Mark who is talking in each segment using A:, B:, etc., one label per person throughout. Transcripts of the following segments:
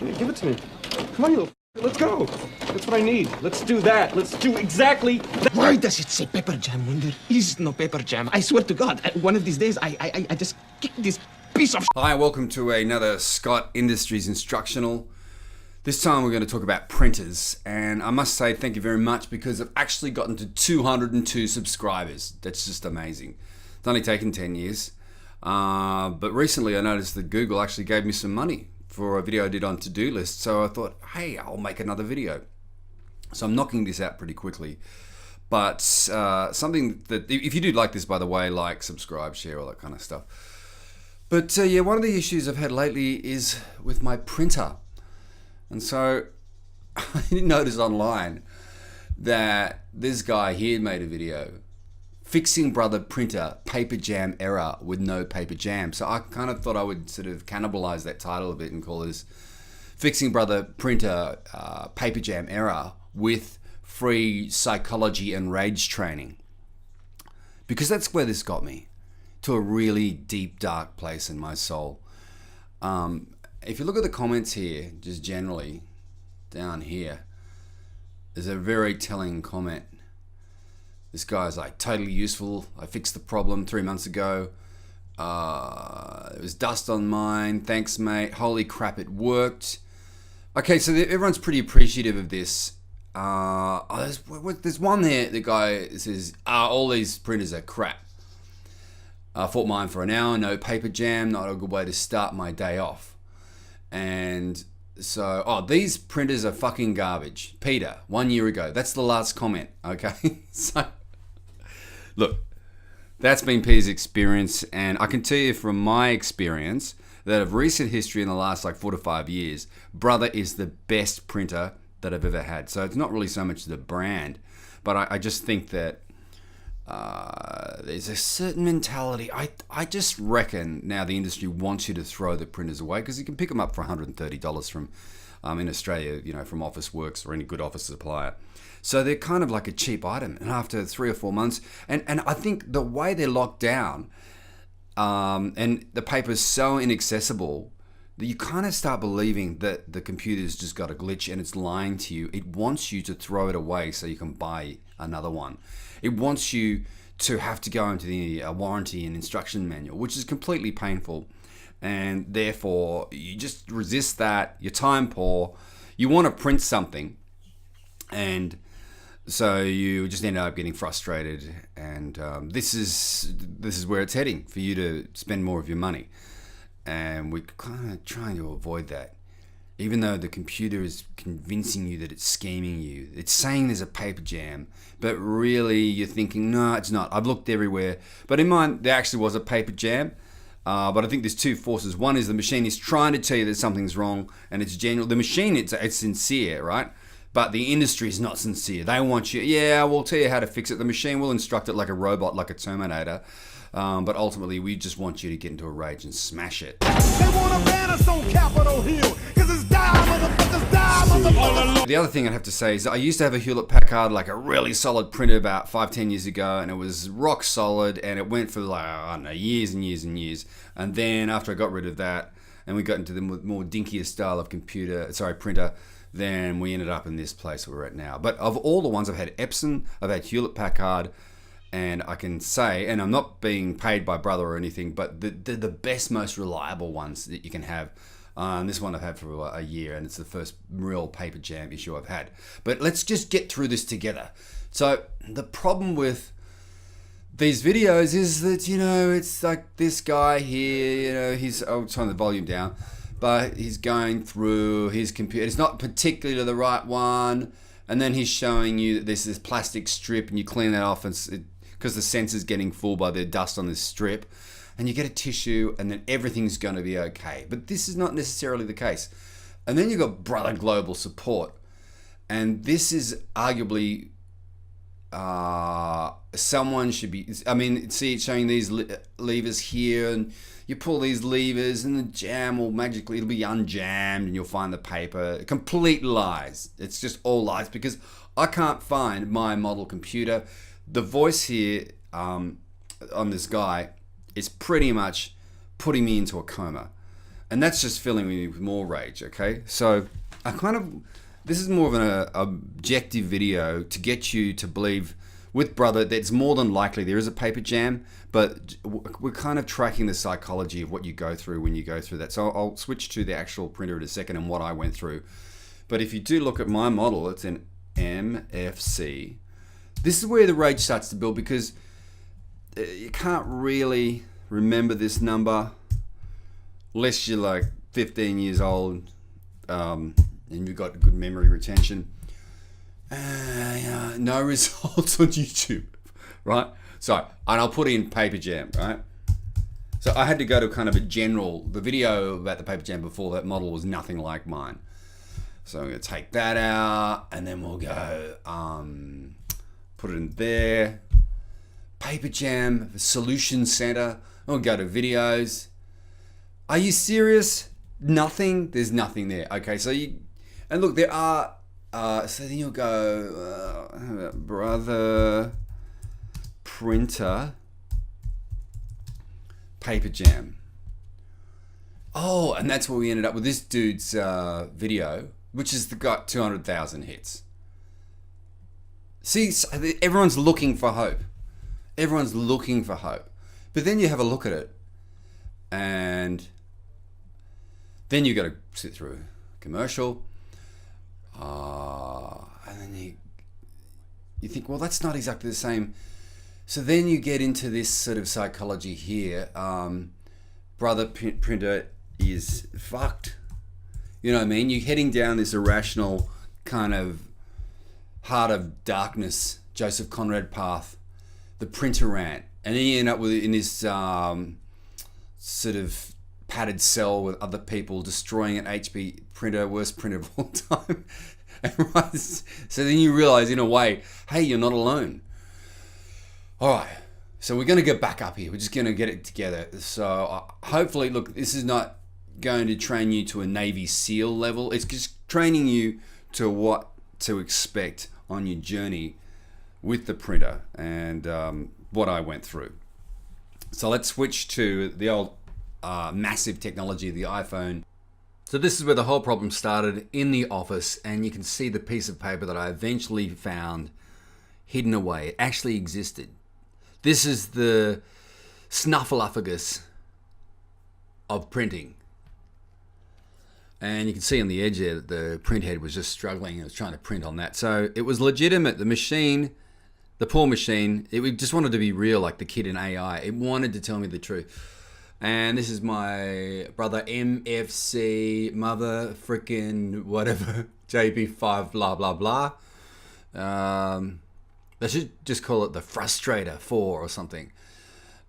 A: Yeah, give it to me. Come on, you little let's go. That's what I need. Let's do that. Let's do exactly that.
B: Why does it say pepper jam when there is no pepper jam? I swear to God, one of these days I just kick this piece of
C: Hi, welcome to another Scott Industries instructional. This time we're going to talk about printers, and I must say thank you very much because I've actually gotten to 202 subscribers. That's just amazing. It's only taken 10 years, but recently I noticed that Google actually gave me some money for a video I did on to-do list, so I thought, hey, I'll make another video. So I'm knocking this out pretty quickly, but something that, if you do like this, by the way, like, subscribe, share, all that kind of stuff. But yeah, one of the issues I've had lately is with my printer. And so I noticed online that this guy here made a video, fixing brother printer paper jam error with no paper jam. So I kind of thought I would sort of cannibalize that title a bit and call this fixing brother printer paper jam error with free psychology and rage training. Because that's where this got me, to a really deep, dark place in my soul. If you look at the comments here, just generally down here, there's a very telling comment. This guy's like, totally useful. I fixed the problem 3 months ago. It was dust on mine. Thanks, mate. Holy crap, it worked. Okay, so everyone's pretty appreciative of this. There's one there, the guy says, all these printers are crap. I fought mine for an hour, no paper jam, not a good way to start my day off. And so, these printers are fucking garbage. Peter, 1 year ago. That's the last comment, okay? So, look, that's been Peter's experience, and I can tell you from my experience that of recent history in the last 4 to 5 years, Brother is the best printer that I've ever had. So it's not really so much the brand, but I just think that there's a certain mentality. I just reckon now the industry wants you to throw the printers away because you can pick them up for $130 from in Australia, from Officeworks or any good office supplier. So they're kind of like a cheap item. And after 3 or 4 months, and I think the way they're locked down, and the paper's so inaccessible that you kind of start believing that the computer's just got a glitch and it's lying to you. It wants you to throw it away so you can buy another one. It wants you to have to go into the warranty and instruction manual, which is completely painful. And therefore, you just resist that. You're time poor. You want to print something. And so you just end up getting frustrated. And this is where it's heading, for you to spend more of your money. And we're kind of trying to avoid that. Even though the computer is convincing you that it's scheming you, it's saying there's a paper jam, but really you're thinking, no, it's not. I've looked everywhere. But in mine, there actually was a paper jam. But I think there's two forces. One is the machine is trying to tell you that something's wrong, and it's genuine. The machine, it's sincere, right? But the industry is not sincere. They want you, we'll tell you how to fix it. The machine will instruct it like a robot, like a Terminator. But ultimately, we just want you to get into a rage and smash it.
D: They want to ban us on Capitol Hill, because it's
C: The other thing I'd have to say is I used to have a Hewlett Packard, like a really solid printer about 5-10 years ago, and it was rock solid, and it went for years and years and years. And then after I got rid of that, and we got into the more dinkier style of printer, then we ended up in this place where we're at now. But of all the ones, I've had Epson, I've had Hewlett Packard, and I can say, and I'm not being paid by Brother or anything, but they're the best, most reliable ones that you can have. This one I've had for a year, and it's the first real paper jam issue I've had. But let's just get through this together. So the problem with these videos is that, it's like this guy here, I'll turn the volume down, but he's going through his computer. It's not particularly the right one. And then he's showing you that there's this plastic strip, and you clean that off, and because the sensor's getting full by the dust on this strip, and you get a tissue, and then everything's going to be okay. But this is not necessarily the case. And then you've got Brother Global Support, and this is arguably someone should be. See it showing these levers here, and you pull these levers, and the jam will magically, it'll be unjammed, and you'll find the paper. Complete lies. It's just all lies, because I can't find my model computer. The voice here on this guy is pretty much putting me into a coma. And that's just filling me with more rage, okay? So this is more of an objective video to get you to believe with brother that it's more than likely there is a paper jam, but we're kind of tracking the psychology of what you go through when you go through that. So I'll switch to the actual printer in a second and what I went through. But if you do look at my model, it's an MFC. This is where the rage starts to build, because you can't really remember this number unless you're like 15 years old and you've got good memory retention. No results on YouTube, right? So, and I'll put in paper jam, right? So I had to go to kind of the video about the paper jam before that model was nothing like mine. So I'm going to take that out, and then we'll go, put it in there. Paper jam, solution center. We'll go to videos. Are you serious? Nothing? There's nothing there. Okay, so and look, there are, so then you'll go, brother, printer, paper jam. Oh, and that's where we ended up with this dude's video, which has got 200,000 hits. See, everyone's looking for hope. Everyone's looking for hope. But then you have a look at it, and then you got to sit through a commercial, and then you think, well, that's not exactly the same. So then you get into this sort of psychology here. Brother printer is fucked. You know what I mean? You're heading down this irrational kind of heart of darkness, Joseph Conrad path, the printer rant, and then you end up in this sort of padded cell with other people destroying an HP printer, worst printer of all time. So then you realize, in a way, hey, you're not alone. All right, so we're going to get back up here. We're just going to get it together. So hopefully, look, this is not going to train you to a Navy SEAL level. It's just training you to what to expect on your journey with the printer and what I went through. So let's switch to the old massive technology of the iPhone. So this is where the whole problem started, in the office, and you can see the piece of paper that I eventually found hidden away. It actually existed. This is the snuffleupagus of printing. And you can see on the edge there that the print head was just struggling. It was trying to print on that. So it was legitimate. The machine, the poor machine, it just wanted to be real, like the kid in AI. It wanted to tell me the truth. And this is my brother MFC, mother frickin' whatever, JB5 blah blah blah. They should just call it the Frustrator 4 or something.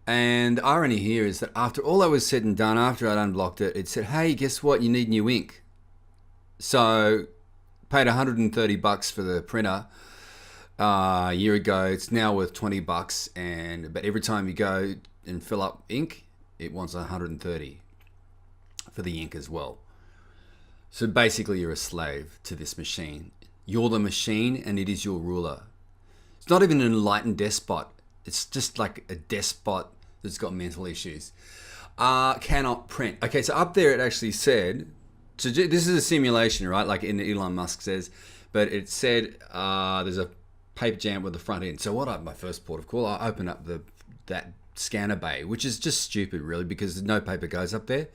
C: And the irony here is that after all that was said and done, after I'd unblocked it, it said, hey, guess what? You need new ink. So paid $130 for the printer a year ago. It's now worth $20, but every time you go and fill up ink, it wants $130 for the ink as well. So basically you're a slave to this machine. You're the machine and it is your ruler. It's not even an enlightened despot. It's just like a despot that's got mental issues. Cannot print. Okay, so up there it actually said, so this is a simulation, right? Like Elon Musk says, but it said there's a paper jam with the front end. So my first port of call, I open up that scanner bay, which is just stupid really, because no paper goes up there.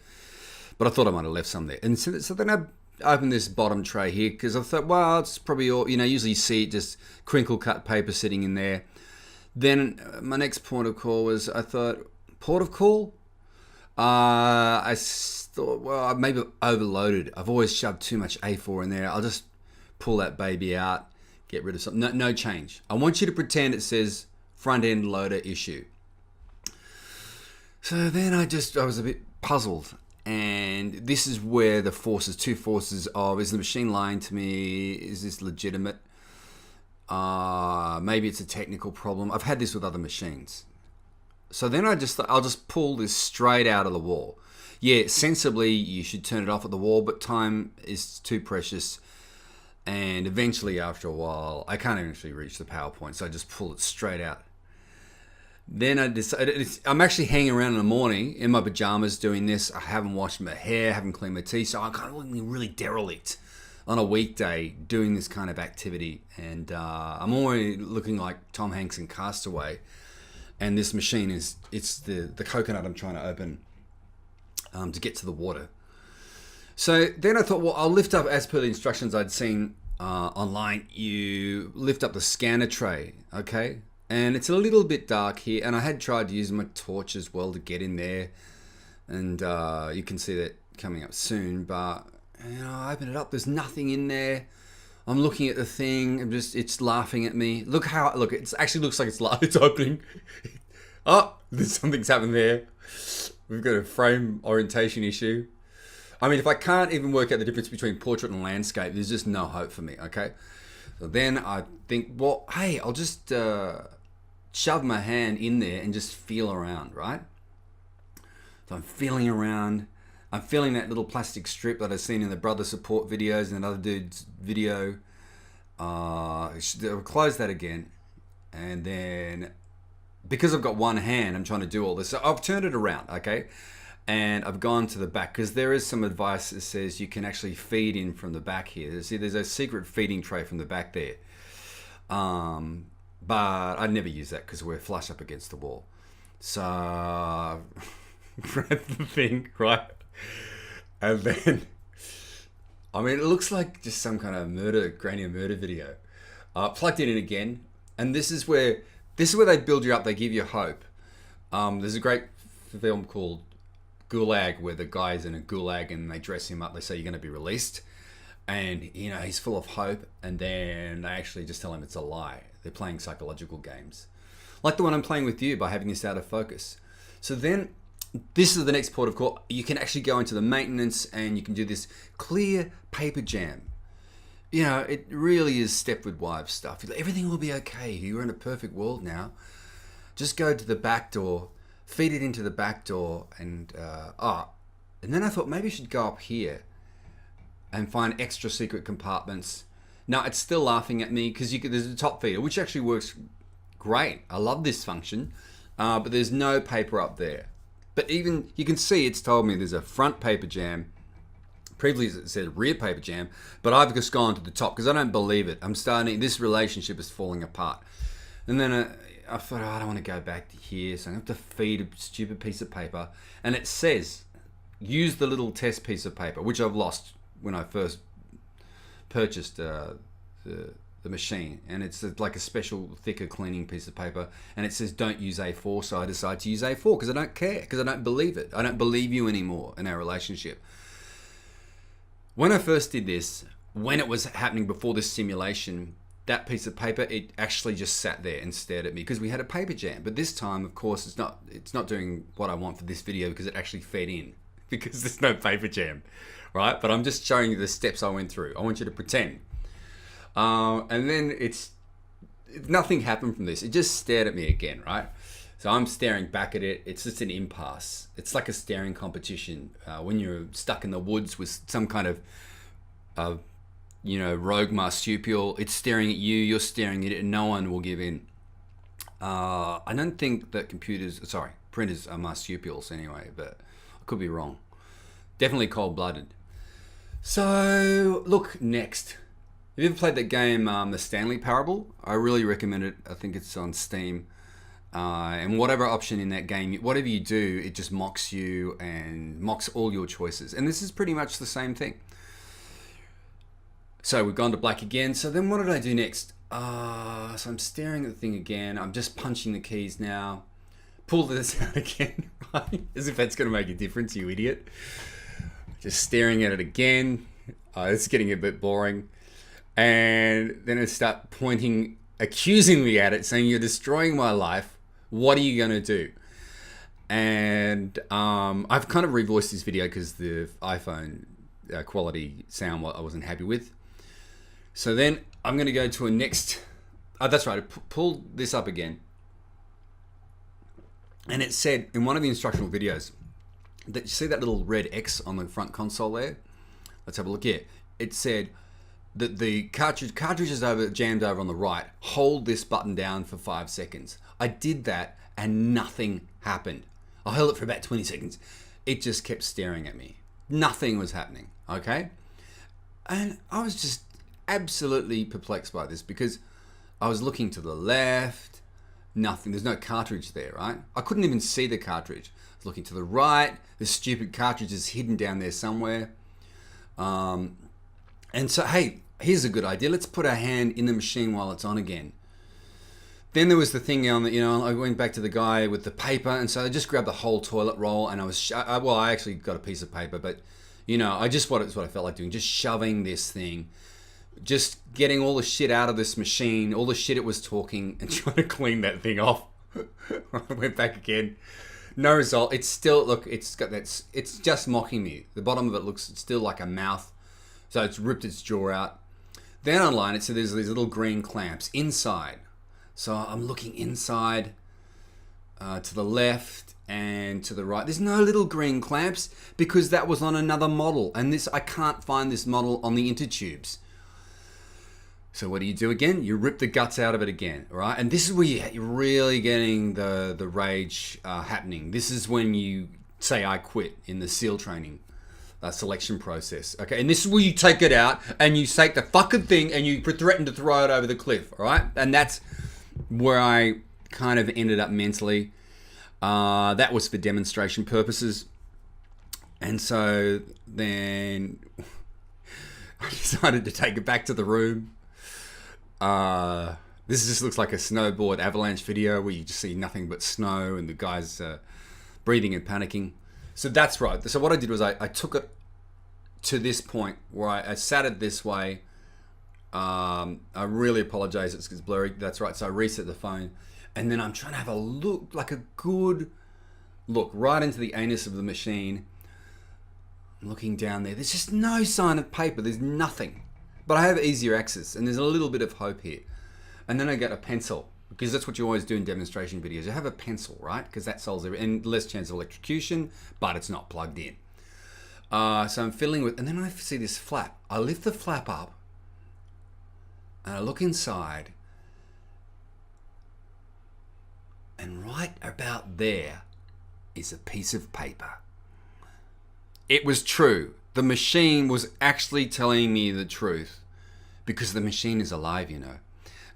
C: But I thought I might have left some there. And so then I opened this bottom tray here, because I thought, well, it's probably all, usually you see it just crinkle cut paper sitting in there. Then my next port of call was, I thought, port of call? I thought, well, maybe overloaded. I've always shoved too much A4 in there. I'll just pull that baby out, get rid of something. No change. I want you to pretend it says front end loader issue. So then I was a bit puzzled. And this is where the two forces of, is the machine lying to me? Is this legitimate? Maybe it's a technical problem. I've had this with other machines. So then I'll just pull this straight out of the wall. Yeah, sensibly you should turn it off at the wall, but time is too precious. And eventually after a while, I can't actually reach the PowerPoint, so I just pull it straight out. Then I decided, I'm actually hanging around in the morning in my pajamas doing this. I haven't washed my hair, haven't cleaned my teeth, so I'm kind of looking really derelict on a weekday doing this kind of activity. And I'm already looking like Tom Hanks in Castaway. And this machine it's the coconut I'm trying to open to get to the water. So then I thought, well, I'll lift up, as per the instructions I'd seen online, you lift up the scanner tray, okay? And it's a little bit dark here, and I had tried using my torch as well to get in there, and you can see that coming up soon, but I open it up, there's nothing in there. I'm looking at the thing, it's laughing at me. Look, it actually looks like it's opening. Oh, something's happened there. We've got a frame orientation issue. I mean, if I can't even work out the difference between portrait and landscape, there's just no hope for me, okay? So then I think, well, hey, I'll just shove my hand in there and just feel around, right? So I'm feeling around. I'm feeling that little plastic strip that I've seen in the brother support videos and another dude's video. I'll close that again. And then, because I've got one hand, I'm trying to do all this. So I've turned it around, okay? And I've gone to the back because there is some advice that says you can actually feed in from the back here. See, there's a secret feeding tray from the back there. But I'd never use that because we're flush up against the wall. So, grab the thing, right? And then, I mean, it looks like just some kind of cranium murder video. Plugged it in again. And this is where they build you up. They give you hope. There's a great film called Gulag, where the guy's in a gulag and they dress him up. They say you're going to be released, and he's full of hope, and then they actually just tell him it's a lie. They're playing psychological games, like the one I'm playing with you by having this out of focus. So then this is the next port of call. You can actually go into the maintenance and you can do this clear paper jam. It really is Stepford Wives stuff. Everything will be okay. You're in a perfect world now. Just go to the back door, feed it into the back door, and then I thought maybe I should go up here and find extra secret compartments. Now it's still laughing at me because there's a top feeder, which actually works great. I love this function, but there's no paper up there. But even you can see it's told me there's a front paper jam. Previously it said rear paper jam, but I've just gone to the top because I don't believe it. This relationship is falling apart. And then I thought, I don't want to go back to here, so I have to feed a stupid piece of paper. And it says, use the little test piece of paper, which I've lost when I first purchased the machine. And it's like a special thicker cleaning piece of paper. And it says, don't use A4, so I decided to use A4 because I don't care, because I don't believe it. I don't believe you anymore in our relationship. When I first did this, when it was happening before this simulation, that piece of paper, it actually just sat there and stared at me because we had a paper jam. But this time, of course, it's not doing what I want for this video because it actually fed in because there's no paper jam, right? But I'm just showing you the steps I went through. I want you to pretend. And then nothing happened from this. It just stared at me again, right? So I'm staring back at it. It's just an impasse. It's like a staring competition when you're stuck in the woods with some kind of rogue marsupial. It's staring at you, you're staring at it, and no one will give in. I don't think that printers are marsupials anyway, but I could be wrong. Definitely cold-blooded. So, look, next. Have you ever played that game, The Stanley Parable? I really recommend it. I think it's on Steam. And whatever option in that game, whatever you do, it just mocks you and mocks all your choices. And this is pretty much the same thing. So we've gone to black again. So then what did I do next? So I'm staring at the thing again. I'm just punching the keys now. Pull this out again, right? As if that's going to make a difference, you idiot. Just staring at it again. It's getting a bit boring. And then I start pointing accusingly at it, saying, you're destroying my life. What are you going to do? And I've kind of revoiced this video because the iPhone quality sound I wasn't happy with. So then I'm going to go to a next. That's right. I pulled this up again. And it said in one of the instructional videos that you see that little red X on the front console there. Let's have a look here. It said that the cartridge is jammed over on the right. Hold this button down for 5 seconds. I did that and nothing happened. I held it for about 20 seconds. It just kept staring at me. Nothing was happening, okay? And I was just absolutely perplexed by this because I was looking to the left, nothing. There's no cartridge there, right? I couldn't even see the cartridge. I was looking to the right. The stupid cartridge is hidden down there somewhere. And so, hey, here's a good idea. Let's put our hand in the machine while it's on again. Then there was the thing on that, I went back to the guy with the paper, and so I just grabbed the whole toilet roll, and I actually got a piece of paper, but I just what I felt like doing, just shoving this thing, just getting all the shit out of this machine, all the shit it was talking, and trying to clean that thing off. I went back again, no result. It's still it's just mocking me. The bottom of it looks still like a mouth, so it's ripped its jaw out. Then online it said there's these little green clamps inside. So I'm looking inside, to the left and to the right. There's no little green clamps because that was on another model. And I can't find this model on the Intertubes. So what do you do again? You rip the guts out of it again, all right? And this is where you're really getting the rage happening. This is when you say I quit in the SEAL training selection process, okay? And this is where you take it out and you take the fucking thing and you threaten to throw it over the cliff, all right? And that's where I kind of ended up mentally. That was for demonstration purposes. And so then I decided to take it back to the room. This just looks like a snowboard avalanche video where you just see nothing but snow and the guys breathing and panicking. So that's right. So what I did was I took it to this point where I sat it this way. I really apologize, it's blurry. That's right. So I reset the phone, and then I'm trying to have a good look right into the anus of the machine. I'm looking down there. There's just no sign of paper. There's nothing. But I have easier access, and there's a little bit of hope here. And then I get a pencil, because that's what you always do in demonstration videos. You have a pencil, right? Because that solves everything, and less chance of electrocution, but it's not plugged in. So I'm fiddling with, and then I see this flap. I lift the flap up, and I look inside, and right about there is a piece of paper. It was true. The machine was actually telling me the truth, because the machine is alive,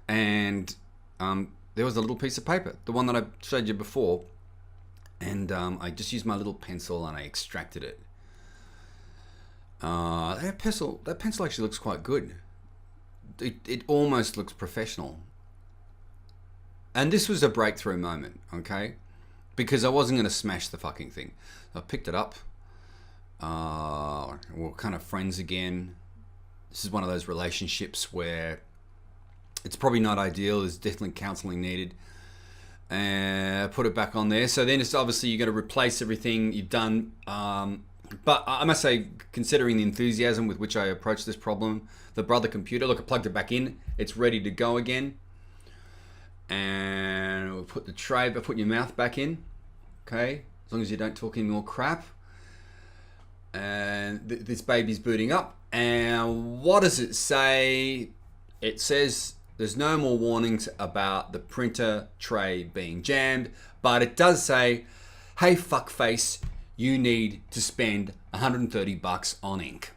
C: And there was a little piece of paper, the one that I showed you before, and I just used my little pencil and I extracted it. That pencil actually looks quite good. It almost looks professional. And this was a breakthrough moment, okay? Because I wasn't going to smash the fucking thing. I picked it up. We're kind of friends again. This is one of those relationships where it's probably not ideal. There's definitely counseling needed. And put it back on there. So then it's obviously you're going to replace everything you've done. But I must say, considering the enthusiasm with which I approached this problem, the brother computer, look, I plugged it back in. It's ready to go again. And we'll put the tray, but put your mouth back in. Okay, as long as you don't talk any more crap. And this baby's booting up. And what does it say? It says there's no more warnings about the printer tray being jammed, but it does say, hey fuckface, you need to spend $130 on ink.